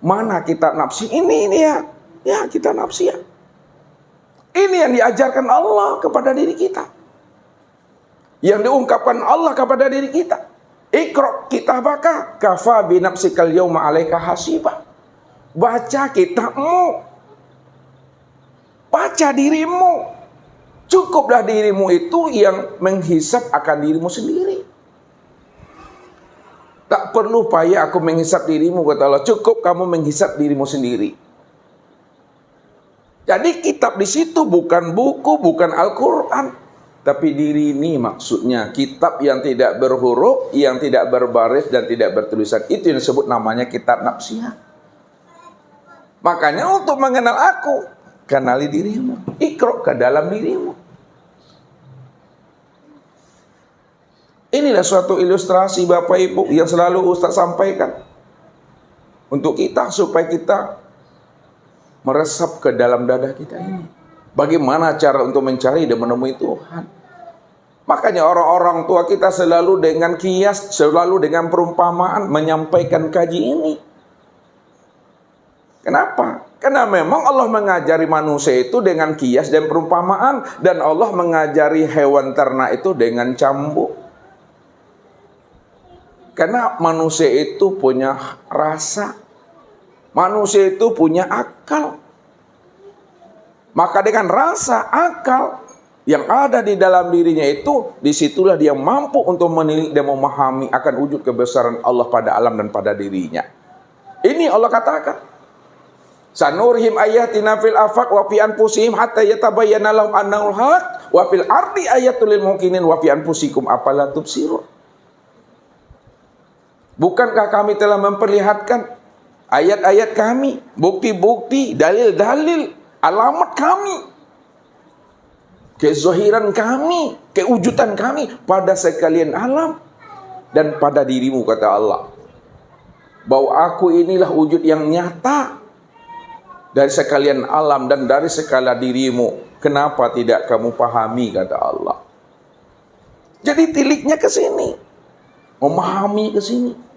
Mana kitab nafsi? Ini ya. Ya, kitab nafsi ya. Ini yang diajarkan Allah kepada diri kita. Yang diungkapkan Allah kepada diri kita. Iqra kitabaka kafa bi nafsikal yawma 'alaika hasiba. Baca kitabmu. Baca dirimu. Cukuplah dirimu itu yang menghisap akan dirimu sendiri. Tak perlu payah aku menghisap dirimu, kata Allah. Cukup kamu menghisap dirimu sendiri. Jadi kitab di situ bukan buku, bukan Al-Quran, tapi diri ini maksudnya. Kitab yang tidak berhuruf, yang tidak berbaris dan tidak bertulisan. Itu yang disebut namanya kitab nafsiyah. Makanya untuk mengenal aku, kenali dirimu. Iqra ke dalam dirimu. Inilah suatu ilustrasi Bapak Ibu yang selalu Ustaz sampaikan untuk kita supaya kita meresap ke dalam dada kita ini. Bagaimana cara untuk mencari dan menemui Tuhan? Makanya orang-orang tua kita selalu dengan kias, selalu dengan perumpamaan menyampaikan kaji ini. Kenapa? Karena memang Allah mengajari manusia itu dengan kias dan perumpamaan, dan Allah mengajari hewan ternak itu dengan cambuk. Karena manusia itu punya rasa, manusia itu punya akal. Maka dengan rasa, akal yang ada di dalam dirinya itu, disitulah dia mampu untuk menilik dan memahami akan wujud kebesaran Allah pada alam dan pada dirinya. Ini Allah katakan, sanurhim ayatina fil afaq wa fi anfusihim hatta yatabayyana lahum annahul haq wa fil ardi ayatul lil mukminin wa fi anfusikum afala tubsirun. Bukankah kami telah memperlihatkan ayat-ayat kami, bukti-bukti, dalil-dalil, alamat kami, kezahiran kami, kewujudan kami pada sekalian alam dan pada dirimu, kata Allah. Bahwa aku inilah wujud yang nyata dari sekalian alam dan dari sekala dirimu. Kenapa tidak kamu pahami, kata Allah. Jadi tiliknya ke sini, memahami ke sini.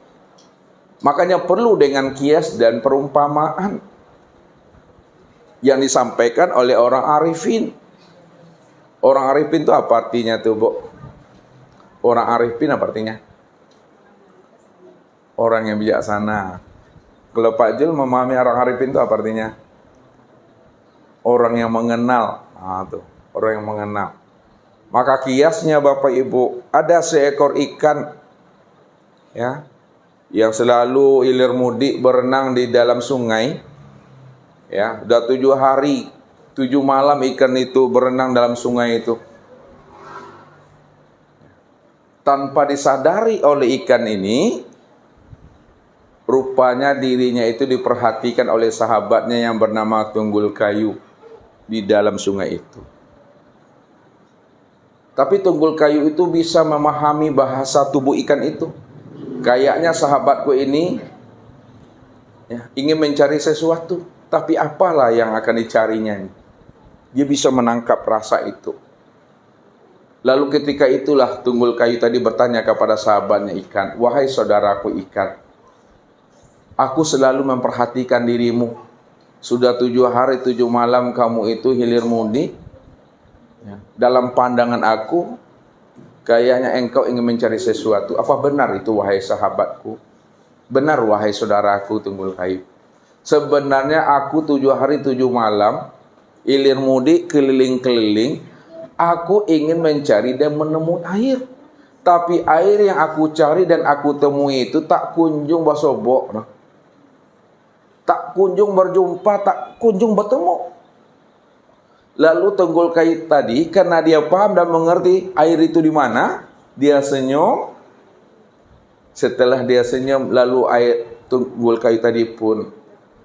Makanya perlu dengan kias dan perumpamaan yang disampaikan oleh orang arifin. Orang arifin itu apa artinya tuh, Bu? Orang arifin apa artinya? Orang yang bijaksana. Kalau Pak Jul memahami orang arifin itu apa artinya? Orang yang mengenal. Nah, tuh, orang yang mengenal. Maka kiasnya Bapak Ibu, ada seekor ikan ya, yang selalu hilir mudik berenang di dalam sungai. Ya, udah 7 hari, 7 malam ikan itu berenang dalam sungai itu. Tanpa disadari oleh ikan ini, rupanya dirinya itu diperhatikan oleh sahabatnya yang bernama Tunggul Kayu di dalam sungai itu. Tapi Tunggul Kayu itu bisa memahami bahasa tubuh ikan itu. Kayaknya sahabatku ini ya, ingin mencari sesuatu, tapi apalah yang akan dicarinya. Dia bisa menangkap rasa itu. Lalu ketika itulah Tunggul Kayu tadi bertanya kepada sahabatnya ikan, wahai saudaraku ikan, aku selalu memperhatikan dirimu. Sudah 7 hari 7 malam kamu itu hilir mudik. Ya, dalam pandangan aku, kayaknya engkau ingin mencari sesuatu. Apa benar itu wahai sahabatku? Benar wahai saudaraku Tunggul Kayu. Sebenarnya aku 7 hari 7 malam hilir mudik keliling-keliling. Aku ingin mencari dan menemui air. Tapi air yang aku cari dan aku temui itu tak kunjung basobok. Tak kunjung berjumpa, tak kunjung bertemu. Lalu Tunggul Kayu tadi, karena dia paham dan mengerti air itu di mana, dia senyum. Setelah dia senyum, lalu Tunggul Kayu tadi pun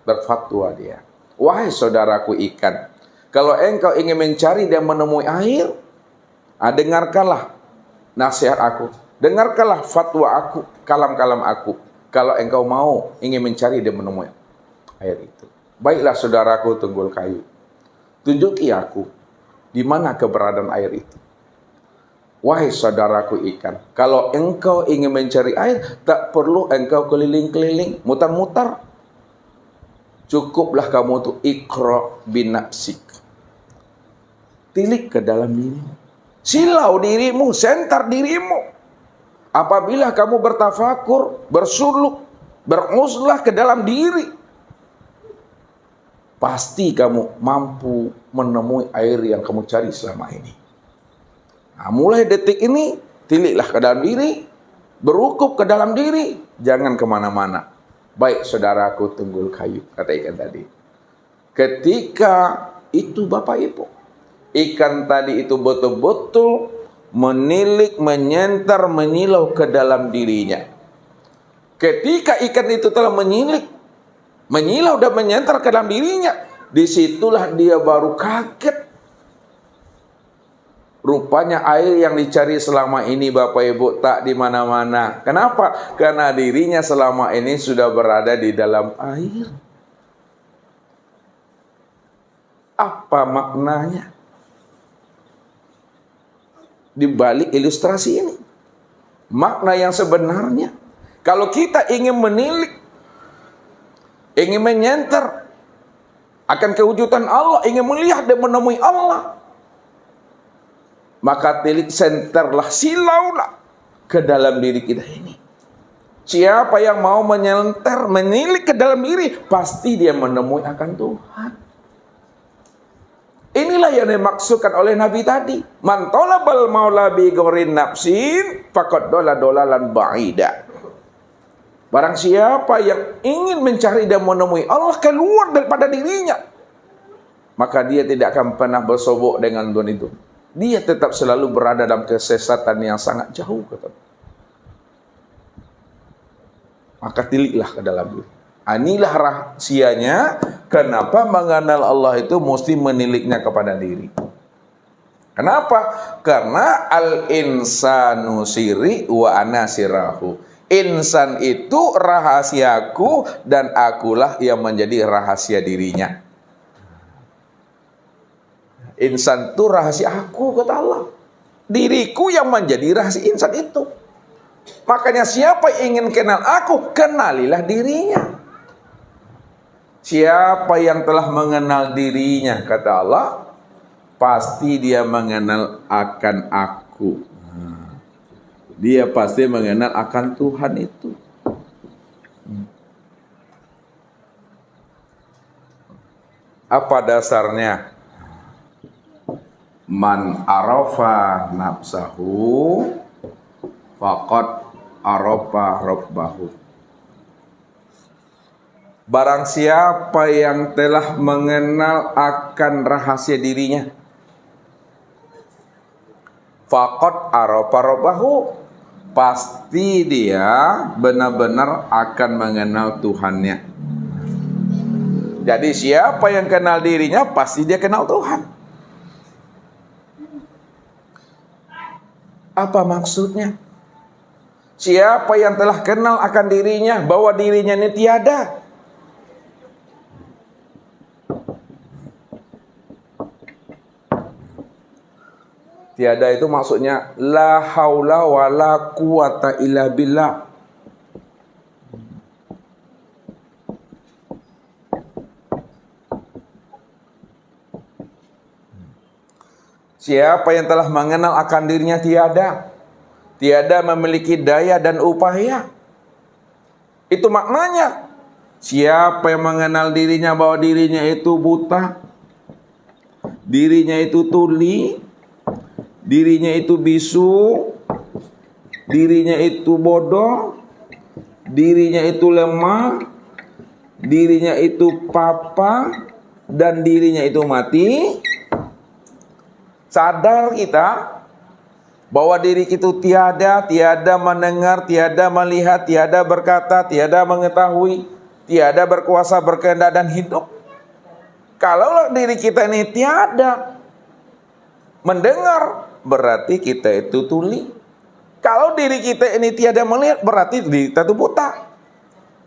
berfatwa dia. Wahai saudaraku ikan, kalau engkau ingin mencari dan menemui air, dengarkanlah nasihat aku. Dengarkanlah fatwa aku, kalam-kalam aku. Kalau engkau mau ingin mencari dan menemui air itu. Baiklah saudaraku Tunggul Kayu, tunjuki aku di mana keberadaan air itu. Wahai saudaraku ikan, kalau engkau ingin mencari air, tak perlu engkau keliling-keliling, mutar-mutar. Cukuplah kamu tuh iqra binafsik. Tilik ke dalam dirimu. Silau dirimu, sentar dirimu. Apabila kamu bertafakur, bersuluk, bermuslah ke dalam diri, pasti kamu mampu menemui air yang kamu cari selama ini. Nah, mulai detik ini, tiliklah ke dalam diri, berukuk ke dalam diri, jangan kemana-mana. Baik saudaraku Tunggul Kayu, kata ikan tadi. Ketika itu Bapak Ibu, ikan tadi itu betul-betul menilik, menyentar, menyilau ke dalam dirinya. Ketika ikan itu telah menilik, menyilau dan menyentar ke dalam dirinya, disitulah dia baru kaget. Rupanya air yang dicari selama ini Bapak Ibu tak di mana-mana. Kenapa? Karena dirinya selama ini sudah berada di dalam air. Apa maknanya? Di balik ilustrasi ini, makna yang sebenarnya, kalau kita ingin menilik, ingin menyentar akan kewujudan Allah, ingin melihat dan menemui Allah, maka tilik senterlah, silaulah ke dalam diri kita ini. Siapa yang mau menyenter, menilik ke dalam diri, pasti dia menemui akan Tuhan. Inilah yang dimaksudkan oleh Nabi tadi. Man talabal maula bi ghairi nafsin faqad dolalan ba'ida. Barang siapa yang ingin mencari dan menemui Allah keluar daripada dirinya, maka dia tidak akan pernah bersobok dengan dunia itu. Dia tetap selalu berada dalam kesesatan yang sangat jauh, kata. Maka tiliklah ke dalam diri. Inilah rahasianya kenapa mengenal Allah itu mesti meniliknya kepada diri. Kenapa? Karena al-insanu siri wa ana sirahu. Insan itu rahasiaku dan akulah yang menjadi rahasia dirinya. Insan itu rahasia aku, kata Allah. Diriku yang menjadi rahasia insan itu. Makanya siapa yang ingin kenal aku, kenalilah dirinya. Siapa yang telah mengenal dirinya, kata Allah, pasti dia mengenal akan aku. Dia pasti mengenal akan Tuhan itu. Apa dasarnya? Man arafa nafsahu faqad arafa rabbahu. Barang siapa yang telah mengenal akan rahasia dirinya, faqad arafa rabbahu, pasti dia benar-benar akan mengenal Tuhannya. Jadi siapa yang kenal dirinya, pasti dia kenal Tuhan. Apa maksudnya? Siapa yang telah kenal akan dirinya, bahwa dirinya ini tiada, tiada itu maksudnya la haula wala quwata illa billah. Siapa yang telah mengenal akan dirinya tiada memiliki daya dan upaya. Itu maknanya. Siapa yang mengenal dirinya bahwa dirinya itu buta, dirinya itu tuli, dirinya itu bisu, dirinya itu bodoh, dirinya itu lemah, dirinya itu papa, dan dirinya itu mati. Sadar kita bahwa diri kita tiada mendengar, tiada melihat, tiada berkata, tiada mengetahui, tiada berkuasa, berkehendak dan hidup. Kalau diri kita ini tiada mendengar, berarti kita itu tuli. Kalau diri kita ini tiada melihat, berarti diri kita itu buta.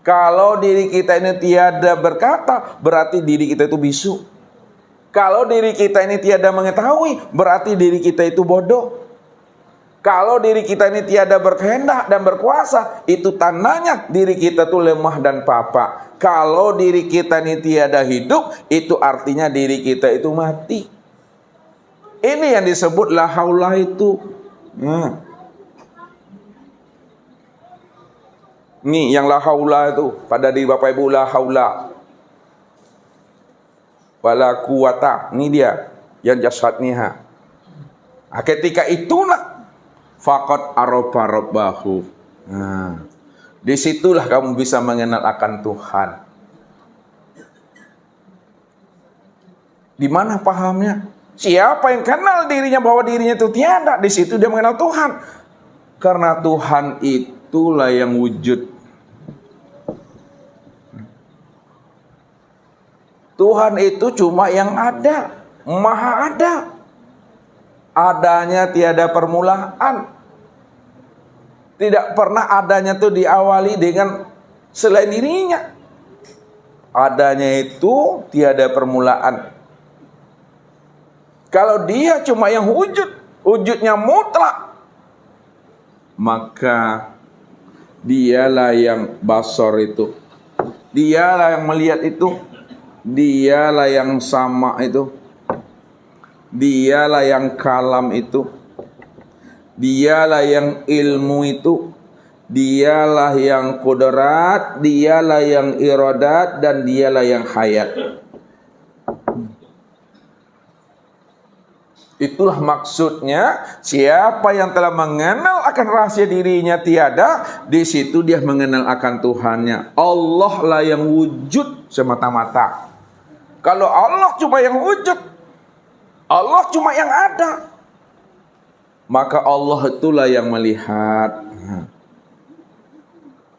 Kalau diri kita ini tiada berkata, berarti diri kita itu bisu. Kalau diri kita ini tiada mengetahui, berarti diri kita itu bodoh. Kalau diri kita ini tiada berkehendak dan berkuasa, itu tandanya diri kita itu lemah dan papa. Kalau diri kita ini tiada hidup, itu artinya diri kita itu mati. Ini yang disebut la haula itu. Ini yang la haula itu. Pada diri Bapak Ibu, la haula wala quwata. Ini dia yang jasadnya. Ketika itulah faqad arafa rabbahu. Disitulah kamu bisa mengenal akan Tuhan. Di mana pahamnya? Siapa yang kenal dirinya bahwa dirinya itu tiada, di situ dia mengenal Tuhan. Karena Tuhan itulah yang wujud. Tuhan itu cuma yang ada, maha ada. Adanya tiada permulaan. Tidak pernah adanya itu diawali dengan selain dirinya. Adanya itu tiada permulaan. Kalau dia cuma yang wujud, wujudnya mutlak, maka dialah yang basor itu. Dialah yang melihat itu. Dialah yang sama itu. Dialah yang kalam itu. Dialah yang ilmu itu. Dialah yang kudrat. Dialah yang iradat. Dan dialah yang hayat. Itulah maksudnya, siapa yang telah mengenal akan rahasia dirinya tiada, di situ dia mengenal akan Tuhannya. Allah lah yang wujud semata-mata. Kalau Allah cuma yang wujud, Allah cuma yang ada, maka Allah itulah yang melihat.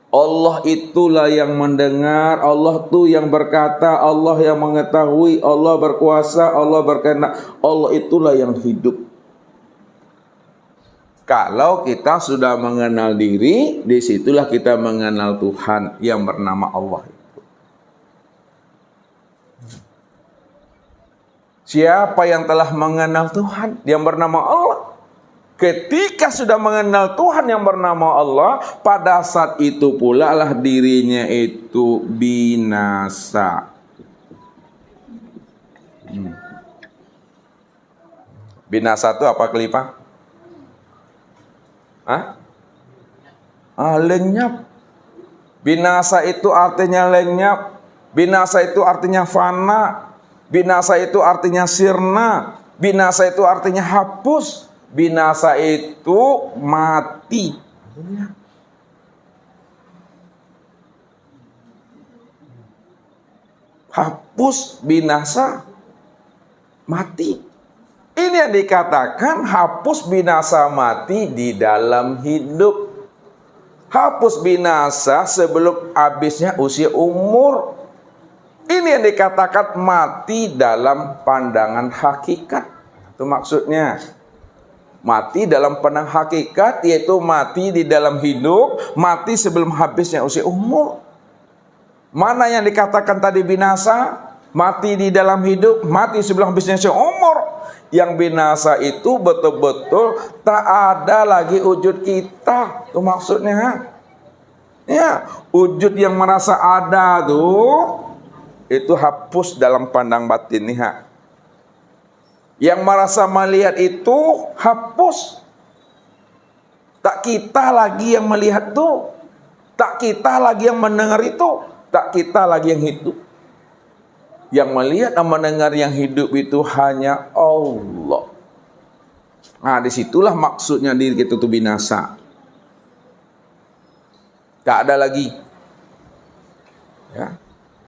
Allah itulah yang mendengar, Allah itu yang berkata, Allah yang mengetahui, Allah berkuasa, Allah berkehendak, Allah itulah yang hidup. Kalau kita sudah mengenal diri, disitulah kita mengenal Tuhan yang bernama Allah itu. Siapa yang telah mengenal Tuhan yang bernama Allah? Ketika sudah mengenal Tuhan yang bernama Allah, pada saat itu pula lah dirinya itu binasa. Binasa itu apa, Kelipang? Lenyap. Binasa itu artinya lenyap. Binasa itu artinya fana. Binasa itu artinya sirna. Binasa itu artinya hapus. Binasa itu mati. Hapus, binasa, mati. Ini yang dikatakan hapus, binasa, mati di dalam hidup. Hapus binasa sebelum habisnya usia umur. Ini yang dikatakan mati dalam pandangan hakikat. Itu maksudnya. Mati dalam pandang hakikat, yaitu mati di dalam hidup, mati sebelum habisnya usia umur. Mana yang dikatakan tadi binasa? Mati di dalam hidup, mati sebelum habisnya usia umur. Yang binasa itu betul-betul tak ada lagi wujud kita. Itu maksudnya. Ya, wujud yang merasa ada tuh, itu hapus dalam pandang batin nih. Yang merasa melihat itu hapus. Tak kita lagi yang melihat itu. Tak kita lagi yang mendengar itu. Tak kita lagi yang hidup. Yang melihat dan mendengar yang hidup itu hanya Allah. Nah, disitulah maksudnya diri kita itu binasa. Tak ada lagi. Ya.